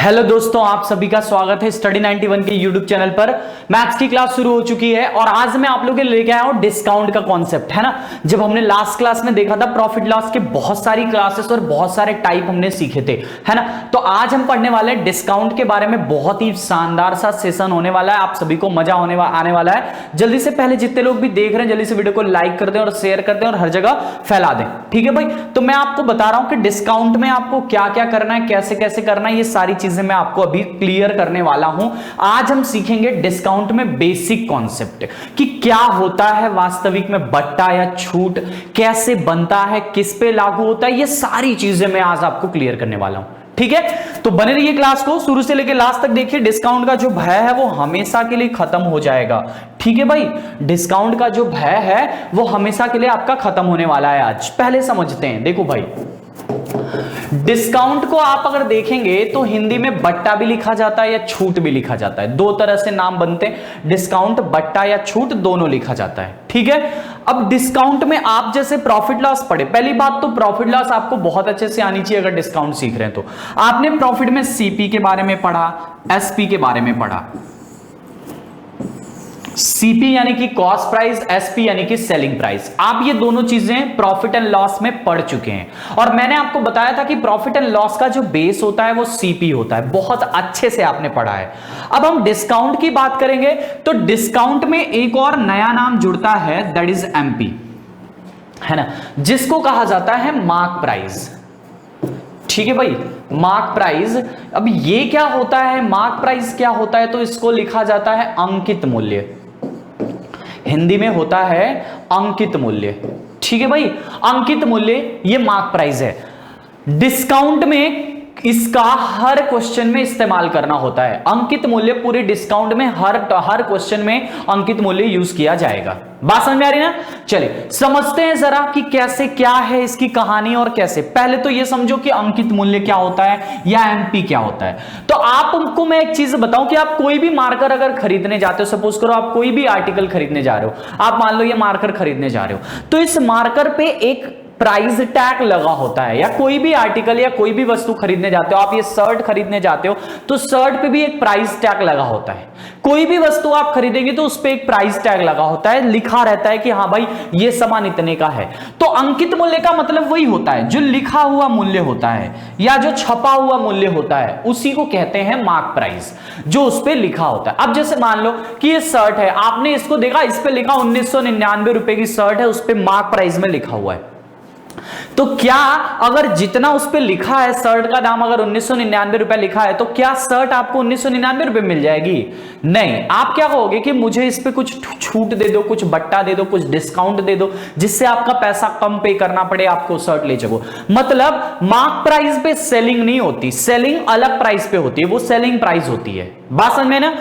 Hello दोस्तों, आप सभी का स्वागत है स्टडी 91 के यूट्यूब चैनल पर। मैथ्स की क्लास शुरू हो चुकी है और आज मैं आप लोगों के लिए लेके आया हूं डिस्काउंट का कॉन्सेप्ट, है ना। जब हमने लास्ट क्लास में देखा था प्रॉफिट लॉस के बहुत सारी क्लासेस और बहुत सारे टाइप हमने सीखे थे, है ना। तो आज हम पढ़ने वाले हैं डिस्काउंट के बारे में। बहुत ही शानदार सा सेशन होने वाला है, आप सभी को मजा आने वाला है। जल्दी से पहले जितने लोग भी देख रहे हैं जल्दी से वीडियो को लाइक कर दें और शेयर कर दें और हर जगह फैला दें, ठीक है भाई। तो मैं आपको बता रहा हूं कि डिस्काउंट में आपको क्या क्या करना है, कैसे कैसे करना है, ये सारी चीजें मैं आपको अभी क्लियर करने वाला हूं। आज हम सीखेंगे डिस्काउंट में बेसिक कॉन्सेप्ट कि क्या होता है वास्तविक में बट्टा या छूट, कैसे बनता है, किस पे लागू होता है, ये सारी चीजें मैं आज आपको क्लियर करने वाला हूं, ठीक है। तो बने रहिए क्लास को शुरू से लेकर लास्ट तक देखिए। डिस्काउंट का जो भय है वो हमेशा के लिए खत्म हो जाएगा, ठीक है भाई। डिस्काउंट का जो भय है वो हमेशा के लिए आपका खत्म होने वाला है। आज पहले समझते हैं। देखो भाई, डिस्काउंट को आप अगर देखेंगे तो हिंदी में बट्टा भी लिखा जाता है या छूट भी लिखा जाता है। दो तरह से नाम बनते हैं, डिस्काउंट, बट्टा या छूट, दोनों लिखा जाता है, ठीक है। अब डिस्काउंट में आप जैसे प्रॉफिट लॉस पढ़े, पहली बात तो प्रॉफिट लॉस आपको बहुत अच्छे से आनी चाहिए अगर डिस्काउंट सीख रहे हैं तो। आपने प्रॉफिट में सीपी के बारे में पढ़ा, एसपी के बारे में पढ़ा। सीपी यानी कि कॉस्ट प्राइस, एसपी यानी कि सेलिंग प्राइस। आप ये दोनों चीजें प्रॉफिट एंड लॉस में पढ़ चुके हैं और मैंने आपको बताया था कि प्रॉफिट एंड लॉस का जो बेस होता है वो सीपी होता है। बहुत अच्छे से आपने पढ़ा है। अब हम डिस्काउंट की बात करेंगे तो डिस्काउंट में एक और नया नाम जुड़ता है, दैट इज एमपी, है ना, जिसको कहा जाता है मार्क प्राइस, ठीक है भाई। मार्क प्राइस, अब ये क्या होता है, मार्क प्राइस क्या होता है, तो इसको लिखा जाता है अंकित मूल्य, हिंदी में होता है अंकित मूल्य, ठीक है भाई। अंकित मूल्य ये मार्क प्राइस है। डिस्काउंट में इसका हर क्वेश्चन में इस्तेमाल करना होता है। अंकित मूल्य पूरे डिस्काउंट में हर क्वेश्चन में अंकित मूल्य यूज किया जाएगा। बात समझ में आ रही ना। चलिए समझते हैं जरा कि कैसे, क्या है इसकी कहानी और कैसे। पहले तो ये समझो कि अंकित मूल्य क्या होता है या एमपी क्या होता है। तो आपको मैं एक चीज बताऊं कि आप कोई भी मार्कर अगर खरीदने जाते हो, सपोज करो आप कोई भी आर्टिकल खरीदने जा रहे हो, आप मान लो ये मार्कर खरीदने जा रहे हो, तो इस मार्कर पे एक प्राइस टैग लगा होता है। या कोई भी आर्टिकल या कोई भी वस्तु खरीदने जाते हो, आप ये शर्ट खरीदने जाते हो तो शर्ट पे भी एक प्राइस टैग लगा होता है। कोई भी वस्तु आप खरीदेंगे तो उस पे एक प्राइस टैग लगा होता है, लिखा रहता है कि हाँ भाई ये सामान इतने का है। तो अंकित मूल्य का मतलब वही होता है, जो लिखा हुआ मूल्य होता है या जो छपा हुआ मूल्य होता है उसी को कहते हैं मार्क प्राइस, जो उस पे लिखा होता है। अब जैसे मान लो कि ये शर्ट है, आपने इसको देखा, इस पे लिखा 1999 रुपए की शर्ट है, उस पे मार्क प्राइस में लिखा हुआ है। तो क्या अगर जितना उस पे लिखा है, शर्ट का दाम अगर 1999 रुपए लिखा है, तो क्या शर्ट आपको 1999 रुपए मिल जाएगी? नहीं। आप क्या कहोगे कि मुझे इस पे कुछ छूट दे दो, कुछ बट्टा दे दो, कुछ डिस्काउंट दे दो, जिससे आपका पैसा कम पे करना पड़े, आपको शर्ट ले जाओ। मतलब मार्क प्राइस पे सेलिंग नहीं होती, सेलिंग अलग प्राइस पे होती है, वो सेलिंग प्राइस होती है। बात समझ में ना।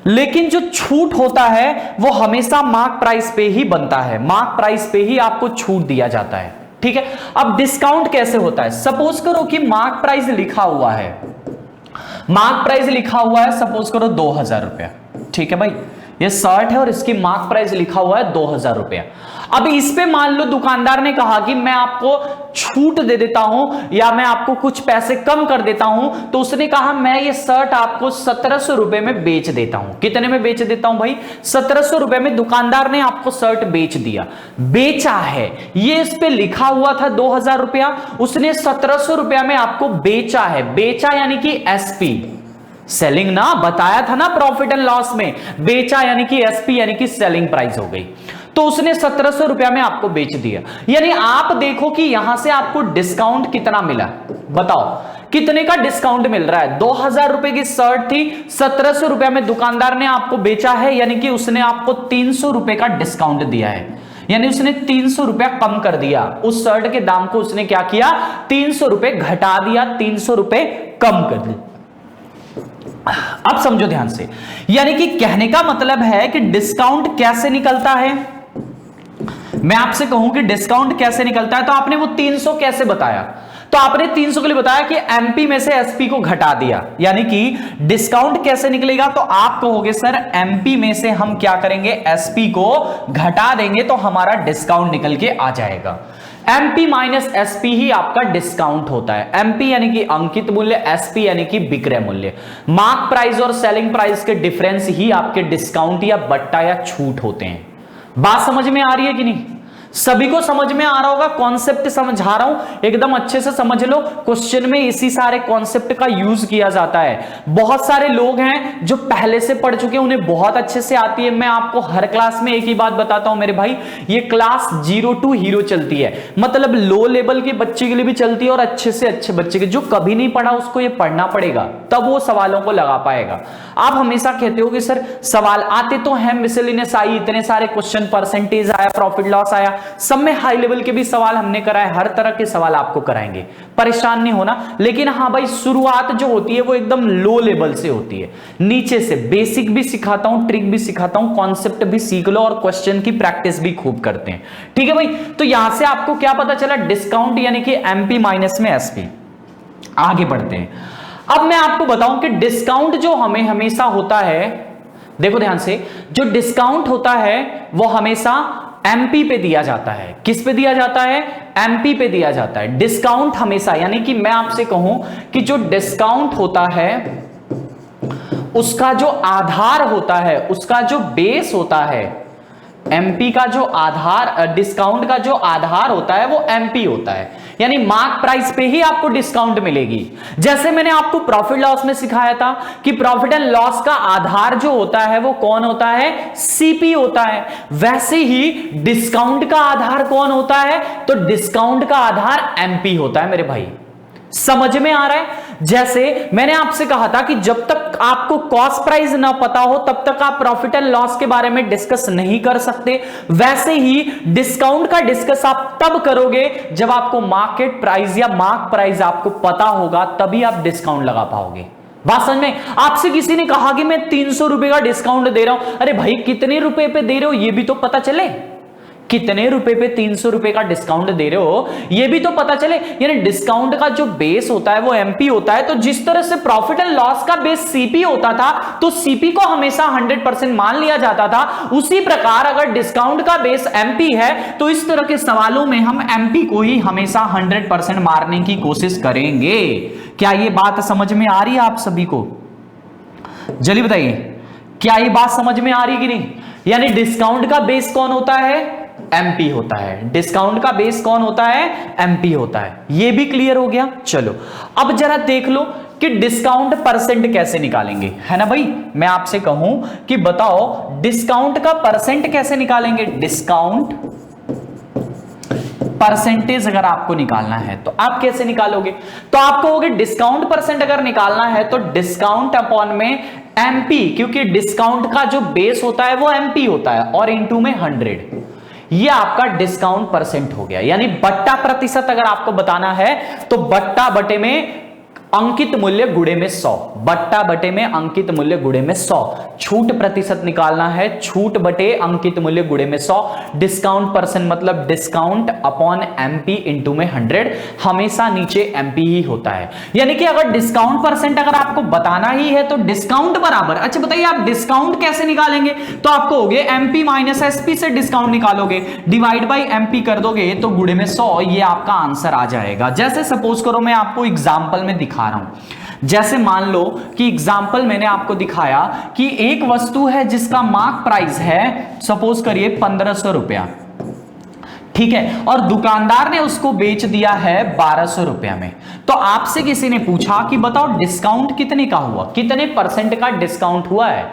लेकिन जो छूट होता है वो हमेशा मार्क प्राइस पे ही बनता है, मार्क प्राइस पे ही आपको छूट दिया जाता है, ठीक है। अब डिस्काउंट कैसे होता है? सपोज करो कि मार्क प्राइस लिखा हुआ है, मार्क प्राइस लिखा हुआ है सपोज करो 2000 रुपया, ठीक है भाई। ये शर्ट है और इसकी मार्क प्राइस लिखा हुआ है 2000 रुपया। अब इस पे मान लो दुकानदार ने कहा कि मैं आपको छूट दे देता हूं या मैं आपको कुछ पैसे कम कर देता हूं, तो उसने कहा मैं ये शर्ट आपको 1700 रुपए में बेच देता हूं। कितने में बेच देता हूं भाई? 1700 रुपए में दुकानदार ने आपको शर्ट बेच दिया। बेचा है, ये इस पे लिखा हुआ था 2000 रुपया, उसने 1700 रुपया में आपको बेचा है। बेचा यानी कि एसपी, सेलिंग ना, बताया था ना प्रॉफिट एंड लॉस में, बेचा यानी कि एसपी यानी कि सेलिंग प्राइस हो गई। तो उसने 1700 रुपया में आपको बेच दिया। यानी आप देखो कि यहां से आपको डिस्काउंट कितना मिला, बताओ कितने का डिस्काउंट मिल रहा है। 2000 रुपए की शर्ट थी, 1700 रुपया में दुकानदार ने आपको बेचा है, यानी कि उसने आपको 300 रुपए का डिस्काउंट दिया है। यानी उसने 300 रुपया कम कर दिया, उस शर्ट के दाम को उसने क्या किया, 300 रुपए घटा दिया, 300 रुपए कम कर दिया। अब समझो ध्यान से, यानी कि कहने का मतलब है कि डिस्काउंट कैसे निकलता है। मैं आपसे कहूं कि डिस्काउंट कैसे निकलता है, तो आपने वो 300 कैसे बताया? तो आपने 300 के लिए बताया कि एमपी में से एसपी को घटा दिया। यानी कि डिस्काउंट कैसे निकलेगा, तो आप कहोगे सर एमपी में से हम क्या करेंगे, एसपी को घटा देंगे तो हमारा डिस्काउंट निकल के आ जाएगा। एमपी माइनस एसपी ही आपका डिस्काउंट होता है। एमपी यानी कि अंकित मूल्य, एसपी यानी कि विक्रय मूल्य। मार्क प्राइस और सेलिंग प्राइस के डिफरेंस ही आपके डिस्काउंट या बट्टा या छूट होते हैं। बात समझ में आ रही है कि नहीं? सभी को समझ में आ रहा होगा, कॉन्सेप्ट समझा रहा हूं, एकदम अच्छे से समझ लो। क्वेश्चन में इसी सारे कॉन्सेप्ट का यूज किया जाता है। बहुत सारे लोग हैं जो पहले से पढ़ चुके हैं, उन्हें बहुत अच्छे से आती है। मैं आपको हर क्लास में एक ही बात बताता हूं मेरे भाई, ये क्लास 0 to हीरो चलती है, मतलब लो लेवल के बच्चे के लिए भी चलती है और अच्छे से अच्छे बच्चे के, जो कभी नहीं पढ़ा उसको ये पढ़ना पड़ेगा, तब वो सवालों को लगा पाएगा। आप हमेशा कहते हो कि सर सवाल आते तो हैं, मिसलेनियस आई, इतने सारे क्वेश्चन, परसेंटेज आया, प्रॉफिट लॉस आया, सब में हाई लेवल के भी सवाल हमने कराए, हर तरह के सवाल आपको कराएंगे, परेशान नहीं होना। लेकिन हाँ भाई, शुरुआत जो होती है वो एकदम लो लेवल से होती है, नीचे से बेसिक भी सिखाता हूं, ट्रिक भी सिखाता हूं, कॉन्सेप्ट भी सीख लो और क्वेश्चन की प्रैक्टिस भी खूब करते हैं। ठीक है भाई, तो यहां से आपको क्या पता चला, डिस्काउंट यानी कि एमपी माइनस में एसपी। आगे बढ़ते हैं। अब मैं आपको बताऊं कि डिस्काउंट जो हमें हमेशा होता है, देखो ध्यान से, जो डिस्काउंट होता है वो हमेशा एमपी पे दिया जाता है। किस पे दिया जाता है? एमपी पे दिया जाता है। डिस्काउंट हमेशा, यानी कि मैं आपसे कहूं कि जो डिस्काउंट होता है उसका जो आधार होता है, उसका जो बेस होता है, एमपी का जो आधार, डिस्काउंट का जो आधार होता है वो एमपी होता है, यानी मार्क प्राइस पे ही आपको डिस्काउंट मिलेगी। जैसे मैंने आपको प्रॉफिट लॉस में सिखाया था कि प्रॉफिट एंड लॉस का आधार जो होता है वो कौन होता है? सीपी होता है। वैसे ही डिस्काउंट का आधार कौन होता है? तो डिस्काउंट का आधार एमपी होता है मेरे भाई। समझ में आ रहा है? जैसे मैंने आपसे कहा था कि जब तक आपको कॉस्ट प्राइस ना पता हो तब तक आप प्रॉफिट एंड लॉस के बारे में डिस्कस नहीं कर सकते, वैसे ही डिस्काउंट का डिस्कस आप तब करोगे जब आपको मार्केट प्राइस या मार्क प्राइस आपको पता होगा, तभी आप डिस्काउंट लगा पाओगे। बात समझ में? आपसे किसी ने कहा कि मैं 300 रुपए का डिस्काउंट दे रहा हूं, अरे भाई कितने रुपए पे दे रहे हो ये भी तो पता चले, कितने रुपए पे 300 रुपए का डिस्काउंट दे रहे हो ये भी तो पता चले। यानी डिस्काउंट का जो बेस होता है वो एमपी होता है। तो जिस तरह से प्रॉफिट एंड लॉस का बेस सीपी होता था, तो सीपी को हमेशा 100% मान लिया जाता था, उसी प्रकार अगर डिस्काउंट का बेस एमपी है तो इस तरह के सवालों में हम एमपी को ही हमेशा 100% मारने की कोशिश करेंगे। क्या ये बात समझ में आ रही है आप सभी को? जल्दी बताइए, क्या ये बात समझ में आ रही कि नहीं? यानी डिस्काउंट का बेस कौन होता है? एमपी होता है। डिस्काउंट का बेस कौन होता है? एमपी होता है। ये भी क्लियर हो गया। चलो अब जरा देख लो कि डिस्काउंट परसेंट कैसे निकालेंगे, है ना भाई? मैं आपसे कहूं कि बताओ डिस्काउंट का परसेंट कैसे निकालेंगे। डिस्काउंट परसेंटेज अगर आपको निकालना है तो आप कैसे निकालोगे? तो आप कहोगे डिस्काउंट परसेंट अगर निकालना है तो डिस्काउंट अपॉन में एमपी, क्योंकि डिस्काउंट का जो बेस होता है वो एमपी होता है, और इनटू में 100, ये आपका डिस्काउंट परसेंट हो गया। यानी बट्टा प्रतिशत अगर आपको बताना है तो बट्टा बटे में अंकित मूल्य गुणे में 100, बट्टा बटे में अंकित मूल्य गुणे में 100। छूट प्रतिशत निकालना है, छूट बटे अंकित मूल्य गुणे में 100। डिस्काउंट परसेंट मतलब डिस्काउंट अपॉन एमपी इंटू में 100, हमेशा नीचे एमपी ही होता है। यानी कि अगर डिस्काउंट परसेंट अगर आपको बताना ही है तो डिस्काउंट बराबर, अच्छा बताइए आप डिस्काउंट कैसे निकालेंगे? तो आपको होगे एमपी माइनस एसपी से डिस्काउंट निकालोगे, डिवाइड बाई एमपी कर दोगे तो गुणे में 100, ये आपका आंसर आ जाएगा। जैसे सपोज करो मैं आपको एग्जांपल में दिखा रहा हूं, जैसे मान लो कि एग्जाम्पल मैंने आपको दिखाया कि एक वस्तु है जिसका मार्क प्राइस है सपोज करिए 1500 रुपया, ठीक है, और दुकानदार ने उसको बेच दिया है 1200 रुपया में। तो आपसे किसी ने पूछा कि बताओ डिस्काउंट कितने का हुआ, कितने परसेंट का डिस्काउंट हुआ है।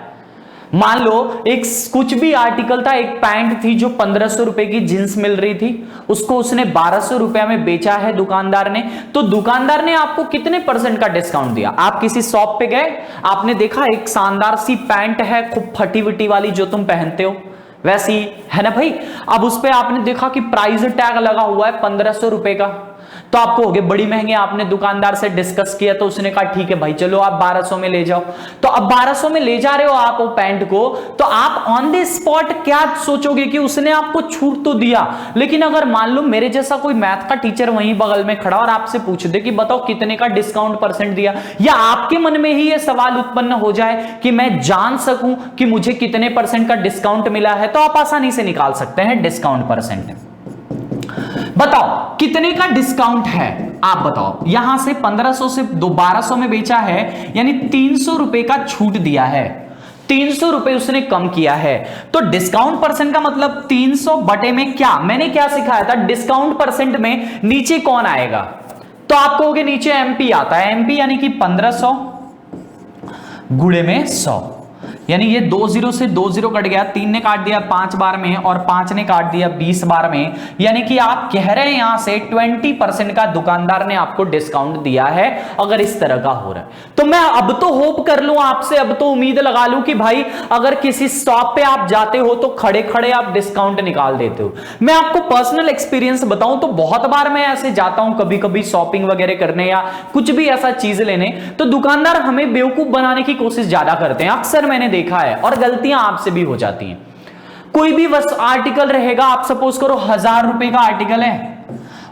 मान लो एक कुछ भी आर्टिकल था, एक पैंट थी जो 1500 रुपए की जींस मिल रही थी, उसको उसने 1200 रुपया में बेचा है दुकानदार ने। तो दुकानदार ने आपको कितने परसेंट का डिस्काउंट दिया? आप किसी शॉप पे गए, आपने देखा एक शानदार सी पैंट है खूब फटी विटी वाली जो तुम पहनते हो वैसी, है ना भाई। अब उस पे आपने देखा कि प्राइस टैग लगा हुआ है 1500 रुपए का, तो आपको हो गए बड़ी महंगे। आपने दुकानदार से डिस्कस किया तो उसने कहा ठीक है भाई चलो आप 1200 में ले जाओ। तो अब 1200 में ले जा रहे हो आप वो पैंट को, तो आप ऑन द स्पॉट क्या सोचोगे कि उसने आपको छूट तो दिया, लेकिन अगर मान लो मेरे जैसा कोई मैथ का टीचर वहीं बगल में खड़ा और आपसे पूछ दे कि बताओ कितने का डिस्काउंट परसेंट दिया, या आपके मन में ही ये सवाल उत्पन्न हो जाए कि मैं जान सकूं कि मुझे कितने परसेंट का डिस्काउंट मिला है, तो आप आसानी से निकाल सकते हैं डिस्काउंट परसेंट। बताओ कितने का डिस्काउंट है, आप बताओ। यहां से 1500 से 1200 में बेचा है, यानी 300 रुपए का छूट दिया है, 300 रुपए उसने कम किया है। तो डिस्काउंट परसेंट का मतलब 300 बटे में क्या, मैंने क्या सिखाया था, डिस्काउंट परसेंट में नीचे कौन आएगा, तो आप कहोगे नीचे एमपी आता है, एमपी यानी कि 1500 गुणे में 100, यानी ये 20 से 20 कट गया, 3 ने काट दिया 5 बार में और 5 ने काट दिया 20 बार में, यानी कि आप कह रहे हैं यहां से 20% का दुकानदार ने आपको डिस्काउंट दिया है। अगर इस तरह का हो रहा है तो मैं अब तो होप कर लूं आपसे, अब तो उम्मीद लगा लूं कि भाई अगर किसी स्टॉप पे आप जाते हो तो खड़े खड़े आप डिस्काउंट निकाल देते हो। मैं आपको पर्सनल एक्सपीरियंस बताऊं तो बहुत बार मैं ऐसे जाता हूं कभी कभी शॉपिंग वगैरह करने या कुछ भी ऐसा चीज लेने, तो दुकानदार हमें बेवकूफ बनाने की कोशिश ज्यादा करते हैं, अक्सर मैंने देखा है, और गलतियां आपसे भी हो जाती हैं। कोई भी आर्टिकल रहेगा, आप सपोज करो 1000 रुपए का आर्टिकल है,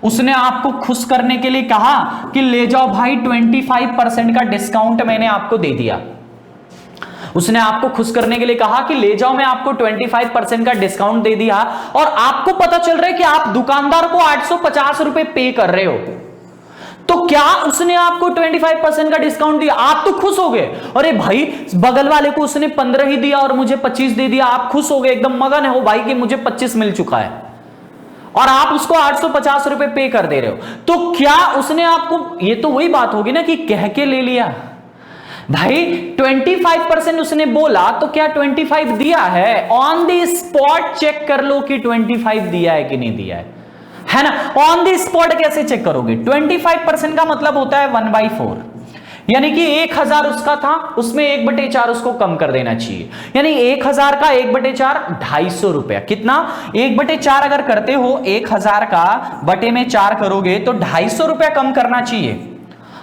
उसने आपको खुश करने के लिए कहा कि ले जाओ भाई 25% का डिस्काउंट मैंने आपको दे दिया, उसने आपको खुश करने के लिए कहा कि ले जाओ मैं आपको 25% का डिस्काउंट दे दिया, और आपको पता चल रहा है कि आप दुकानदार को 850 रुपए पे कर रहे हो, तो क्या उसने आपको 25% का डिस्काउंट दिया, आप तो खुश हो गए, अरे भाई बगल वाले को उसने 15 ही दिया और मुझे 25 दे दिया, आप खुश हो गए, एकदम मगन हो भाई कि मुझे 25 मिल चुका है, और आप उसको 850 रुपए पे कर दे रहे हो, तो क्या उसने आपको, ये तो वही बात होगी ना कि कह के ले लिया भाई, 25% उसने बोला तो क्या 25 दिया है, ऑन द स्पॉट चेक कर लो कि 25 दिया है कि नहीं दिया है ना। ऑन द स्पॉट कैसे चेक करोगे, 25% का मतलब होता है 1/4, यानी कि 1000 उसका था, उसमें 1/4 उसको कम कर देना चाहिए, यानी 1000 का 1/4 250 रुपया, कितना 1/4 अगर करते हो 1000 का बटे में 4 करोगे तो 250 रुपया कम करना चाहिए,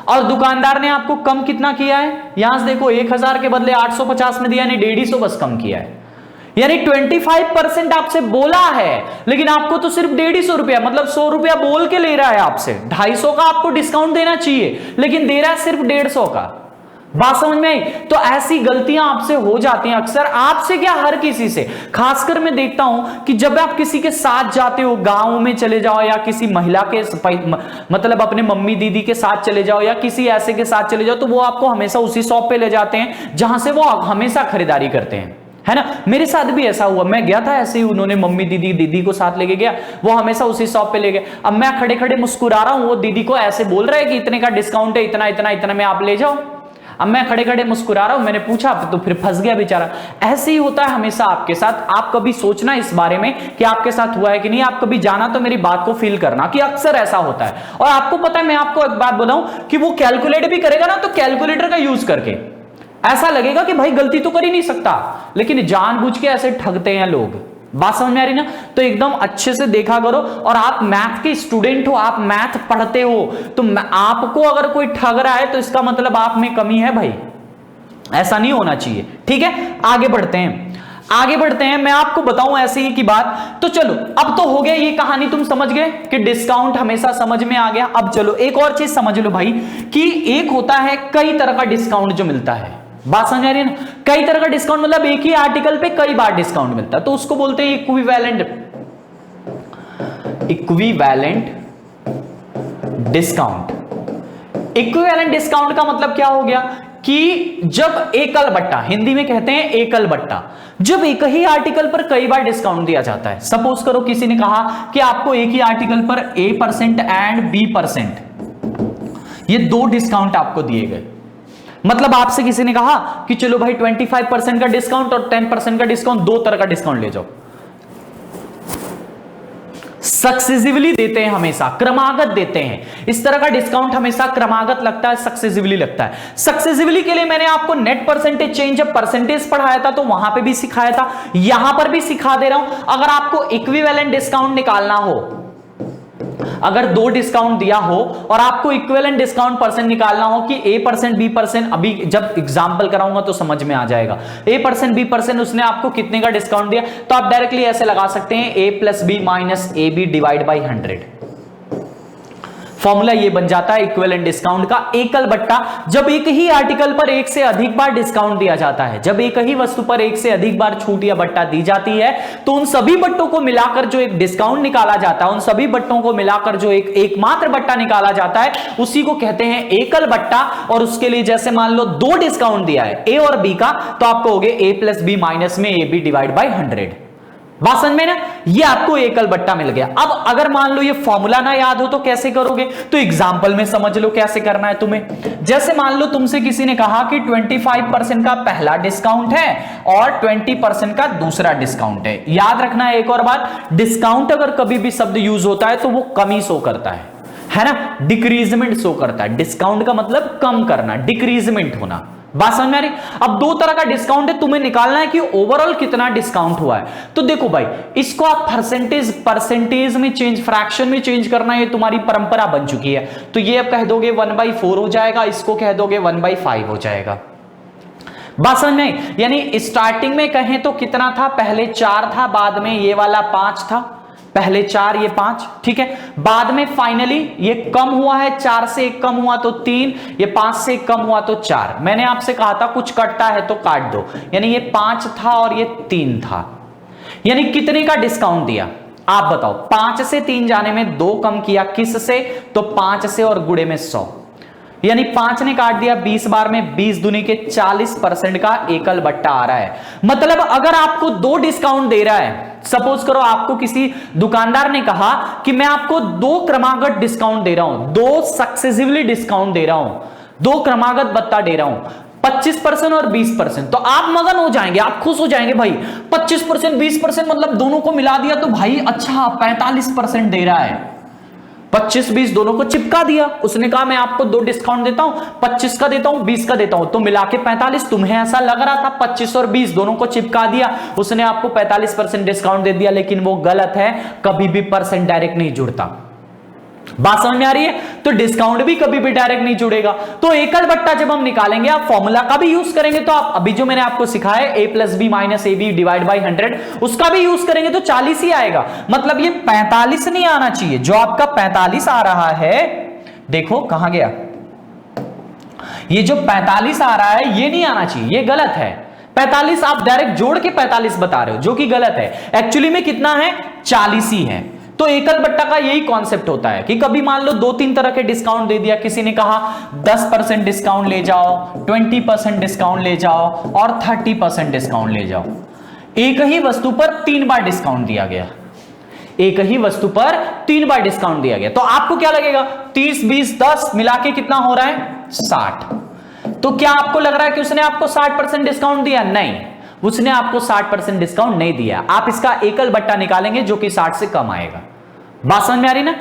और दुकानदार ने आपको कम कितना किया है, यहां से देखो 1000 के बदले 850 में दिया, यानी 150 बस कम किया है, यानी 25% आपसे बोला है, लेकिन आपको तो सिर्फ 150 रुपया, मतलब 100 रुपया बोल के ले रहा है आपसे, 250 का आपको डिस्काउंट देना चाहिए, लेकिन दे रहा है सिर्फ 150 का। बात समझ में आई? तो ऐसी गलतियां आपसे हो जाती हैं अक्सर, आपसे क्या हर किसी से, खासकर मैं देखता हूं कि जब आप किसी के साथ जाते हो, गांव में चले जाओ या किसी महिला के मतलब अपने मम्मी दीदी के साथ चले जाओ या किसी ऐसे के साथ चले जाओ, तो वो आपको हमेशा उसी शॉप पे ले जाते हैं जहां से वो हमेशा खरीदारी करते हैं, है ना। मेरे साथ भी ऐसा हुआ, मैं गया था ऐसे ही, उन्होंने मम्मी दीदी को साथ लेके गया, वो हमेशा उसी शॉप पे ले गए। अब मैं खड़े खड़े मुस्कुरा रहा हूं, वो दीदी को ऐसे बोल रहा है कि इतने का डिस्काउंट है, इतना इतना इतना में आप ले जाओ। अब मैं खड़े खड़े मुस्कुरा रहा हूं, मैंने पूछा तो फिर फंस गया बेचारा। ऐसे ही होता है हमेशा आपके साथ, आप कभी सोचना इस बारे में कि आपके साथ हुआ है कि नहीं, आप कभी जाना तो मेरी बात को फील करना कि अक्सर ऐसा होता है। और आपको पता है, मैं आपको एक बात बताऊं कि वो कैलकुलेट भी करेगा ना, तो कैलकुलेटर का यूज करके ऐसा लगेगा कि भाई गलती तो कर ही नहीं सकता, लेकिन जानबूझ के ऐसे ठगते हैं लोग। बात समझ में आ रही ना? तो एकदम अच्छे से देखा करो, और आप मैथ के स्टूडेंट हो, आप मैथ पढ़ते हो, तो आपको अगर कोई ठग रहा है तो इसका मतलब आप में कमी है भाई, ऐसा नहीं होना चाहिए। ठीक है, आगे बढ़ते हैं, मैं आपको बताऊं ऐसे ही की बात। तो चलो, अब तो हो गया ये कहानी, तुम समझ गए कि डिस्काउंट हमेशा समझ में आ गया। अब चलो एक और चीज समझ लो भाई, कि एक होता है कई तरह का डिस्काउंट जो मिलता है। बात समझ आ रही है ना? कई तरह का डिस्काउंट मतलब एक ही आर्टिकल पे कई बार डिस्काउंट मिलता है, तो उसको बोलते हैं इक्विवेलेंट डिस्काउंट। इक्विवेलेंट डिस्काउंट का मतलब क्या हो गया कि जब एकल बट्टा, हिंदी में कहते हैं एकल बट्टा, जब एक ही आर्टिकल पर कई बार डिस्काउंट दिया जाता है। सपोज करो किसी ने कहा कि आपको एक ही आर्टिकल पर A% एंड B%, ये 2 डिस्काउंट आपको दिए गए। मतलब आपसे किसी ने कहा कि चलो भाई 25% का डिस्काउंट और 10% का डिस्काउंट, 2 तरह का डिस्काउंट ले जाओ। सक्सेसिवली देते हैं, हमेशा क्रमागत देते हैं। इस तरह का डिस्काउंट हमेशा क्रमागत लगता है, सक्सेसिवली लगता है। सक्सेसिवली के लिए मैंने आपको net percentage change of percentage पढ़ाया था, तो वहां पे भी सिखाया था, यहां पर भी सिखा दे रहा हूं। अगर आपको इक्विवेलेंट डिस्काउंट निकालना हो, अगर 2 डिस्काउंट दिया हो और आपको इक्विवेलेंट डिस्काउंट परसेंट निकालना हो कि A% B%, अभी जब एग्जांपल कराऊंगा तो समझ में आ जाएगा। A% B% उसने आपको कितने का डिस्काउंट दिया, तो आप डायरेक्टली ऐसे लगा सकते हैं A + B - AB divide by 100। Formula ये बन जाता है इक्विवेलेंट डिस्काउंट का। एकल बट्टा, जब एक ही आर्टिकल पर एक से अधिक बार डिस्काउंट दिया जाता है, जब एक ही वस्तु पर एक से अधिक बार छूट या बट्टा दी जाती है, तो उन सभी बट्टों को मिलाकर जो एक डिस्काउंट निकाला जाता है, उन सभी बट्टों को मिलाकर जो एक एकमात्र बट्टा निकाला जाता है, उसी को कहते हैं एकल बट्टा। और उसके लिए जैसे मान लो 2 डिस्काउंट दिया है ए और बी का, तो आप कहोगे ए प्लस बी माइनस में ए बी डिवाइड बाई 100। बात समझ में ना, ये आपको एकल बट्टा मिल गया। अब अगर मान लो ये फॉर्मूला ना याद हो तो कैसे करोगे, तो एग्जांपल में समझ लो कैसे करना है तुम्हें। जैसे मान लो तुमसे किसी ने कहा कि 25% का पहला डिस्काउंट है और 20% का दूसरा डिस्काउंट है। याद रखना एक और बात, डिस्काउंट अगर कभी भी शब्द यूज होता है तो वो कमी शो करता है ना, डिक्रीजमेंट शो करता है। डिस्काउंट का मतलब कम करना, डिक्रीजमेंट होना। बात समझ में आ रही। अब 2 तरह का डिस्काउंट है, तुम्हें निकालना है कि ओवरऑल कितना डिस्काउंट हुआ है। तो देखो भाई, इसको आप परसेंटेज में चेंज, फ्रैक्शन में चेंज करना, ये तुम्हारी परंपरा बन चुकी है। तो ये अब कह दोगे 1/4 हो जाएगा, इसको कह दोगे 1/5 हो जाएगा। बात समझ में, यानी स्टार्टिंग में कहें तो कितना था, पहले 4 था, बाद में ये वाला 5 था, पहले 4 ये 5, ठीक है। बाद में फाइनली ये कम हुआ है, 4 से 1 कम हुआ तो 3, ये 5 से 1 कम हुआ तो 4। मैंने आपसे कहा था कुछ कटता है तो काट दो, यानी ये 5 था और ये 3 था। यानी कितने का डिस्काउंट दिया आप बताओ। 5 से 3 जाने में 2 कम किया, किस से, तो 5 से और गुणे में 100, यानी 5 ने काट दिया 20 बार में, 20 दूनी के 40% का एकल बट्टा आ रहा है। मतलब अगर आपको 2 डिस्काउंट दे रहा है, सपोज करो आपको किसी दुकानदार ने कहा कि मैं आपको 2 क्रमागत डिस्काउंट दे रहा हूं, 2 सक्सेसिवली डिस्काउंट दे रहा हूं, 2 क्रमागत भत्ता दे रहा हूं, 25% और 20%, तो आप मगन हो जाएंगे, आप खुश हो जाएंगे भाई। 25% 20% मतलब दोनों को मिला दिया तो भाई अच्छा 45% दे रहा है। 25-20 दोनों को चिपका दिया, उसने कहा मैं आपको 2 डिस्काउंट देता हूं, 25 का देता हूं, 20 का देता हूं, तो मिला के 45। तुम्हें ऐसा लग रहा था 25 और 20 दोनों को चिपका दिया, उसने आपको 45% डिस्काउंट दे दिया, लेकिन वो गलत है। कभी भी परसेंट डायरेक्ट नहीं जुड़ता। बात समझ में आ रही है। तो डिस्काउंट भी कभी भी डायरेक्ट नहीं जुड़ेगा। तो एकल बट्टा जब हम निकालेंगे, आप फॉर्मूला का भी यूज करेंगे, तो आप अभी जो मैंने आपको सिखाया a plus b minus a b divide by 100, उसका भी यूज करेंगे तो 40 ही आएगा। मतलब ये 45 नहीं आना चाहिए। जो आपका 45 आ रहा है, देखो कहां गया, ये जो 45 आ रहा है ये नहीं आना चाहिए, ये गलत है। 45 आप डायरेक्ट जोड़ के 45 बता रहे हो, जो कि गलत है। एक्चुअली में कितना है, 40 ही है। तो एकल बट्टा का यही कॉन्सेप्ट होता है कि कभी मान लो 2-3 तरह के डिस्काउंट दे दिया, किसी ने कहा 10% डिस्काउंट ले जाओ, 20% डिस्काउंट ले जाओ और 30% डिस्काउंट ले जाओ। एक ही वस्तु पर 3 बार डिस्काउंट दिया गया, एक ही वस्तु पर 3 बार डिस्काउंट दिया गया, तो आपको क्या लगेगा, 30 20 10 मिला के कितना हो रहा है, 60। तो क्या आपको लग रहा है कि उसने आपको 60% डिस्काउंट दिया? नहीं, उसने आपको 60% डिस्काउंट नहीं दिया। आप इसका एकल बट्टा निकालेंगे जो कि 60 से कम आएगा। बात समझ में आ रही ना।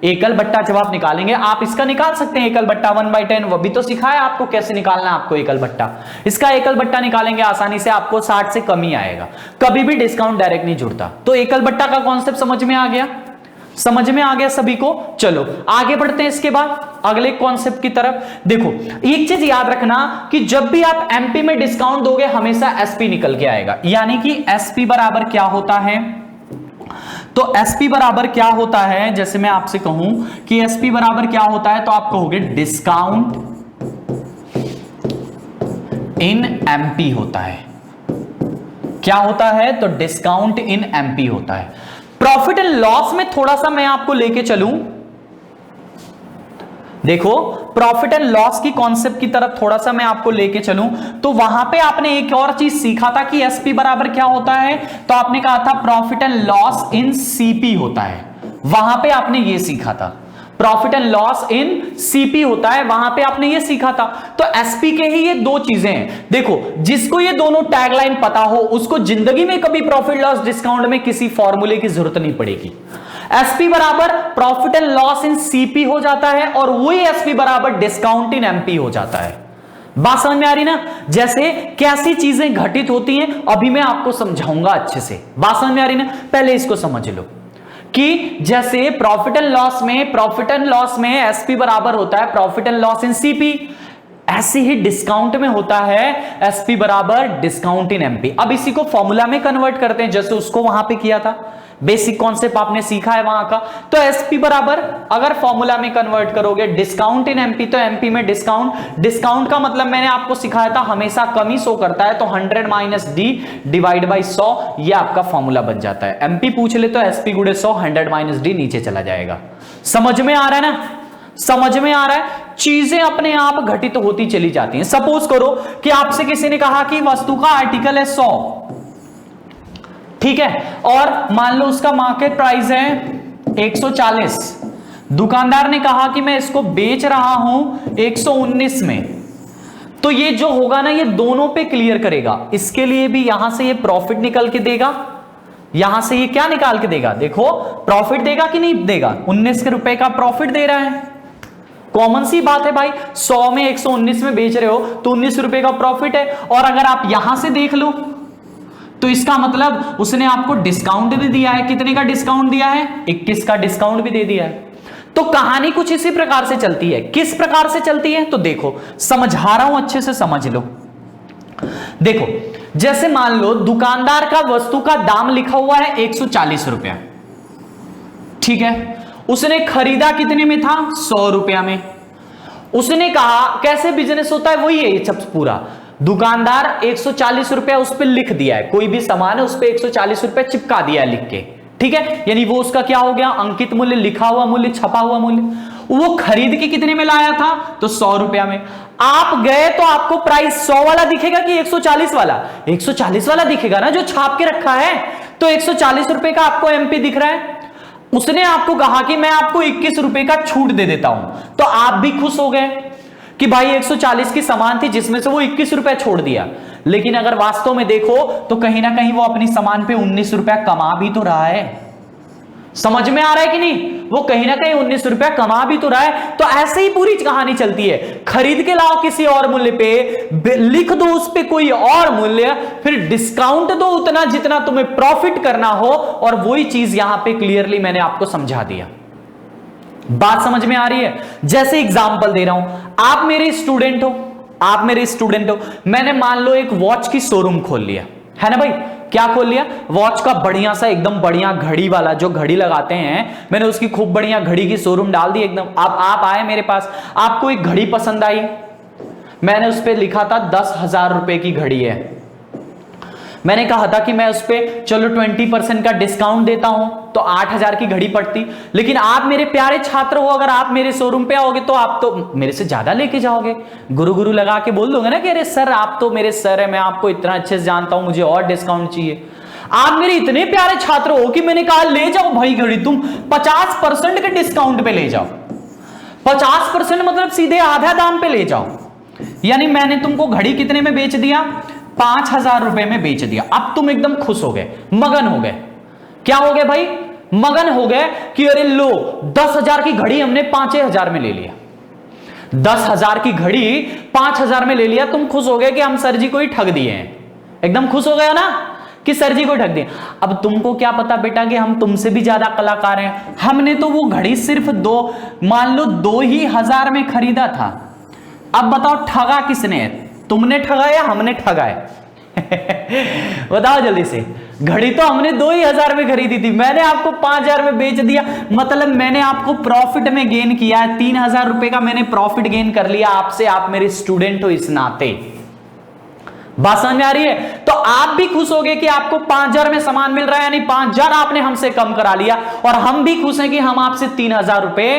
एकल बट्टा जब आप निकालेंगे, आप इसका निकाल सकते हैं एकल बट्टा 1/10, वो भी तो सिखाया आपको कैसे निकालना है आपको एकल बट्टा। इसका एकल बट्टा निकालेंगे आसानी से, आपको 60 से कम ही आएगा। कभी भी डिस्काउंट डायरेक्ट नहीं जुड़ता। तो एकल बट्टा का कॉन्सेप्ट समझ में आ गया, समझ में आ गया सभी को। चलो आगे बढ़ते हैं इसके बाद अगले कॉन्सेप्ट की तरफ। देखो एक चीज याद रखना कि जब भी आप एमपी में डिस्काउंट दोगे, हमेशा एसपी निकल के आएगा। यानी कि एसपी बराबर क्या होता है, तो एसपी बराबर क्या होता है, जैसे मैं आपसे कहूं कि एसपी बराबर क्या होता है, तो आप कहोगे डिस्काउंट इन एमपी होता है। क्या होता है, तो डिस्काउंट इन एमपी होता है। प्रॉफिट एंड लॉस में थोड़ा सा मैं आपको लेके चलूं, देखो प्रॉफिट एंड लॉस की कॉन्सेप्ट की तरफ थोड़ा सा मैं आपको लेके चलूं, तो वहां पे आपने एक और चीज सीखा था कि एसपी बराबर क्या होता है, तो आपने कहा था profit and loss in CP होता है। वहां पे आपने ये सीखा था, profit and loss in CP होता है, वहां पे आपने ये सीखा था। तो एसपी के ही ये 2 चीजें हैं। देखो जिसको ये दोनों टैगलाइन पता हो, उसको जिंदगी में कभी प्रॉफिट लॉस डिस्काउंट में किसी फॉर्मूले की जरूरत नहीं पड़ेगी। एसपी बराबर profit and loss in CP हो जाता है, और वही एसपी बराबर डिस्काउंट इन एमपी हो जाता है। बात समझ में आ रही ना, जैसे कैसी चीजें घटित होती हैं, अभी मैं आपको समझाऊंगा अच्छे से। बात समझ में आ रही ना, पहले इसको समझ लो कि जैसे प्रॉफिट एंड लॉस में एसपी बराबर होता है profit and loss in CP. ऐसे ही डिस्काउंट में होता है एसपी बराबर डिस्काउंट इन एमपी। अब इसी को फॉर्मूला में कन्वर्ट करते हैं, जैसे उसको वहां पे किया था, बेसिक कॉन्सेप्ट आपने सीखा है वहां का। तो एसपी बराबर अगर फॉर्मूला में कन्वर्ट करोगे डिस्काउंट इन एमपी, तो एमपी में डिस्काउंट का मतलब मैंने आपको सिखाया था हमेशा कम ही शो करता है, तो 100 माइनस डी डिवाइड बाई 100, ये आपका फॉर्मूला बन जाता है। एमपी पूछ ले तो एसपी गुणे 100, 100 माइनस डी नीचे चला जाएगा। समझ में आ रहा है ना, समझ में आ रहा है, चीजें अपने आप घटित तो होती चली जाती हैं। सपोज करो कि आपसे किसी ने कहा कि वस्तु का आर्टिकल है 100, ठीक है, और मान लो उसका मार्केट प्राइस है 140, दुकानदार ने कहा कि मैं इसको बेच रहा हूं 119 में, तो ये जो होगा ना ये दोनों पे क्लियर करेगा। इसके लिए भी यहां से ये प्रॉफिट निकल के देगा, यहां से ये क्या निकाल के देगा, देखो प्रॉफिट देगा कि नहीं देगा, 19 के रुपए का प्रॉफिट दे रहा है। कॉमन सी बात है भाई, 100 में 119 में बेच रहे हो तो 19 रुपए का प्रॉफिट है। और अगर आप यहां से देख लो तो इसका मतलब उसने आपको डिस्काउंट भी दिया है। कितने का डिस्काउंट दिया है, 21 का डिस्काउंट भी दे दिया है। तो कहानी कुछ इसी प्रकार से चलती है। किस प्रकार से चलती है तो देखो, समझा रहा हूं, अच्छे से समझ लो। देखो जैसे मान लो दुकानदार का वस्तु का दाम लिखा हुआ है 140 रुपया, ठीक है, उसने खरीदा कितने में था, 100 रुपया में। उसने कहा, कैसे बिजनेस होता है वही है ये सब पूरा, दुकानदार 140 रुपया उस पर लिख दिया है, कोई भी सामान है उस पर 140 रुपया चिपका दिया है लिख के, ठीक है, यानी वो उसका क्या हो गया, अंकित मूल्य, लिखा हुआ मूल्य, छपा हुआ मूल्य। वो खरीद के कितने में लाया था, तो 100 रुपया में। आप गए तो आपको प्राइस 100 वाला दिखेगा कि 140 वाला, 140 वाला दिखेगा ना जो छाप के रखा है, तो 140 रुपए का आपको एमपी दिख रहा है। उसने आपको कहा कि मैं आपको 21 रुपए का छूट दे देता हूं, तो आप भी खुश हो गए कि भाई 140 की सामान थी जिसमें से वो 21 रुपया छोड़ दिया। लेकिन अगर वास्तव में देखो तो कहीं ना कहीं वो अपनी सामान पे 19 रुपया कमा भी तो रहा है। समझ में आ रहा है कि नहीं, वो कहीं ना कहीं 19 रुपया कमा भी तो रहा है। तो ऐसे ही पूरी कहानी चलती है, खरीद के लाओ किसी और मूल्य पे, लिख दो उस पे कोई और मूल्य, फिर डिस्काउंट दो उतना जितना तुम्हें प्रॉफिट करना हो, और वही चीज यहां पे क्लियरली मैंने आपको समझा दिया। बात समझ में आ रही है। जैसे एग्जांपल दे रहा हूं, आप मेरे स्टूडेंट हो, आप मेरे स्टूडेंट हो, मैंने मान लो एक वॉच की शोरूम खोल लिया है ना भाई, क्या खोल लिया, वॉच का बढ़िया सा एकदम बढ़िया घड़ी वाला, जो घड़ी लगाते हैं, मैंने उसकी खूब बढ़िया घड़ी की शोरूम डाल दी एकदम। आप आए मेरे पास, आपको एक घड़ी पसंद आई, मैंने उस पर लिखा था 10,000 रुपए की घड़ी है। मैंने कहा था कि मैं उस पर चलो 20% का डिस्काउंट देता हूं, तो 8,000 की घड़ी पड़ती। लेकिन आप मेरे प्यारे छात्र हो, अगर आप मेरे शोरूम पे आओगे तो आप तो मेरे से ज्यादा लेके जाओगे, गुरु लगा के बोल दोगे ना कि अरे सर आप तो मेरे सर है, मैं आपको इतना अच्छे से जानता हूं, मुझे और डिस्काउंट चाहिए। आप मेरे इतने प्यारे छात्र हो कि मैंने कहा ले जाओ भाई घड़ी, तुम 50% के डिस्काउंट पे ले जाओ। 50% मतलब सीधे आधा दाम पे ले जाओ। यानी मैंने तुमको घड़ी कितने में बेच दिया, 5,000 रुपए में बेच दिया। अब तुम एकदम खुश हो गए, मगन हो गए। क्या हो गए भाई, मगन हो गए कि अरे लो 10,000 की घड़ी हमने 5,000 में ले लिया। 10,000 की घड़ी 5,000 में ले लिया, तुम खुश हो गए कि हम सर जी को ही ठग दिए हैं। एकदम खुश हो गया ना कि सर जी को ठग दिए। अब तुमको क्या पता बेटा कि हम तुमसे भी ज्यादा कलाकार हैं। हमने तो वो घड़ी सिर्फ मान लो 2,000 में खरीदा था। अब बताओ ठगा किसने, तुमने ठगा या हमने ठगा है? बताओ जल्दी से। घड़ी तो हमने 2,000 में खरीदी थी, मैंने आपको 5,000 में बेच दिया, मतलब मैंने आपको प्रॉफिट में गेन किया है। 3,000 रुपए का मैंने प्रॉफिट गेन कर लिया आपसे, आप मेरे स्टूडेंट हो इस नाते। बात समझ में आ रही है? तो आप भी खुश हो गए कि आपको 5,000 में सामान मिल रहा है, यानी 5,000 आपने हमसे कम करा लिया, और हम भी खुश हैं कि हम आपसे 3,000 रुपए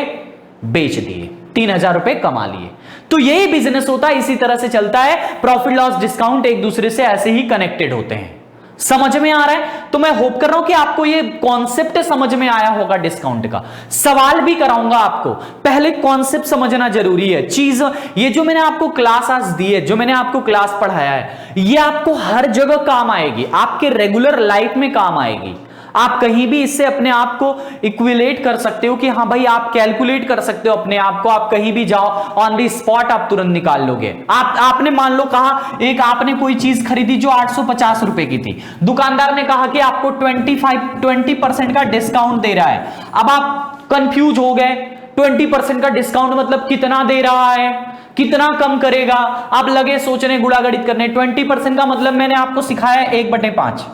बेच दिए, 3,000 रुपए कमा लिए। तो यही बिजनेस होता है, इसी तरह से चलता है। प्रॉफिट लॉस डिस्काउंट एक दूसरे से ऐसे ही कनेक्टेड होते हैं। समझ में आ रहा है? तो मैं होप कर रहा हूं कि आपको ये कॉन्सेप्ट समझ में आया होगा डिस्काउंट का। सवाल भी कराऊंगा आपको, पहले कॉन्सेप्ट समझना जरूरी है। चीज ये जो मैंने आपको क्लास आज दी है, जो मैंने आपको क्लास पढ़ाया है, ये आपको हर जगह काम आएगी, आपके रेगुलर लाइफ में काम आएगी। आप कहीं भी इससे अपने आप को इक्विलेट कर सकते हो कि हाँ भाई, आप कैलकुलेट कर सकते हो अपने आप को। आप कहीं भी जाओ, ऑन द स्पॉट आप तुरंत निकाल लोगे। आपने मान लो कहा, एक आपने कोई चीज खरीदी जो 850 रुपए की थी, दुकानदार ने कहा कि आपको 20% का डिस्काउंट दे रहा है। अब आप कंफ्यूज हो गए, 20% का डिस्काउंट मतलब कितना दे रहा है, कितना कम करेगा? आप लगे सोचने, गुड़ागड़ित करने। 20% का मतलब मैंने आपको सिखाया 1/5।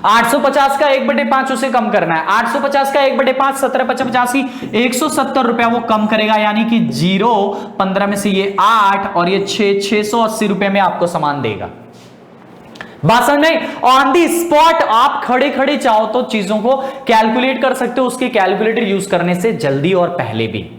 850 का 1/5 उसे कम करना है। 850 का 1/5 17/85 170 रुपया वो कम करेगा, यानी कि 0 15 में से ये 8 और ये 6 680 रुपए में आपको सामान देगा। बात समझ नहीं? ऑन दी स्पॉट आप खड़े खड़े चाहो तो चीजों को कैलकुलेट कर सकते हो, उसके कैलकुलेटर यूज करने से जल्दी और पहले भी।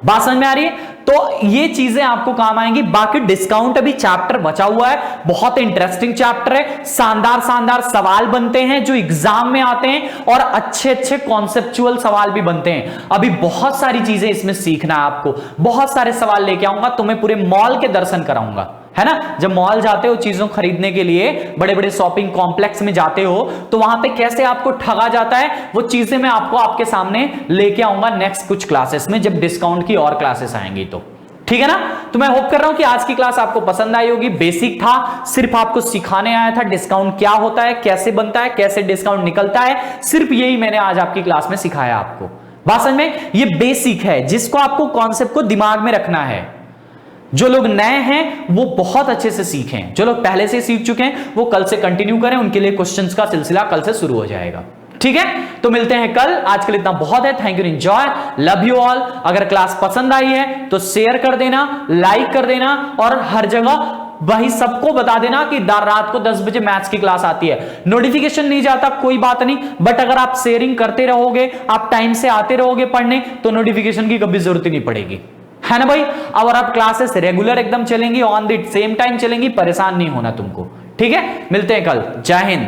बात समझ में आ रही है? तो ये चीजें आपको काम आएंगी। बाकी डिस्काउंट अभी चैप्टर बचा हुआ है, बहुत इंटरेस्टिंग चैप्टर है। शानदार शानदार सवाल बनते हैं जो एग्जाम में आते हैं और अच्छे अच्छे कॉन्सेप्चुअल सवाल भी बनते हैं। अभी बहुत सारी चीजें इसमें सीखना है आपको, बहुत सारे सवाल लेके आऊंगा, तुम्हें पूरे मॉल के दर्शन कराऊंगा, है ना। जब मॉल जाते हो चीजों खरीदने के लिए, बड़े बड़े शॉपिंग कॉम्प्लेक्स में जाते हो, तो वहां पे कैसे आपको ठगा जाता है वो चीजें मैं आपको आपके सामने लेके आऊंगा नेक्स्ट कुछ क्लासेस में, जब डिस्काउंट की और क्लासेस आएंगी तो। ठीक है ना। तो मैं होप कर रहा हूं कि आज की क्लास आपको पसंद आई होगी। बेसिक था, सिर्फ आपको सिखाने आया था डिस्काउंट क्या होता है, कैसे बनता है, कैसे डिस्काउंट निकलता है, सिर्फ यही मैंने आज आपकी क्लास में सिखाया आपको। बात समझ में? ये बेसिक है जिसको आपको कॉन्सेप्ट को दिमाग में रखना है। जो लोग नए हैं वो बहुत अच्छे से सीखें, जो लोग पहले से सीख चुके हैं वो कल से कंटिन्यू करें, उनके लिए क्वेश्चंस का सिलसिला कल से शुरू हो जाएगा। ठीक है, तो मिलते हैं कल। आज के लिए इतना बहुत है। Thank you, enjoy, love you all. अगर क्लास पसंद आई है तो शेयर कर देना, लाइक कर देना और हर जगह वही सबको बता देना कि रात को 10 बजे मैथ्स की क्लास आती है। नोटिफिकेशन नहीं जाता कोई बात नहीं, बट अगर आप शेयरिंग करते रहोगे, आप टाइम से आते रहोगे पढ़ने, तो नोटिफिकेशन की कभी जरूरत ही नहीं पड़ेगी, है ना भाई। और आप क्लासेस रेगुलर एकदम चलेंगी, ऑन द सेम टाइम चलेंगी, परेशान नहीं होना तुमको। ठीक है, मिलते हैं कल। जय हिंद।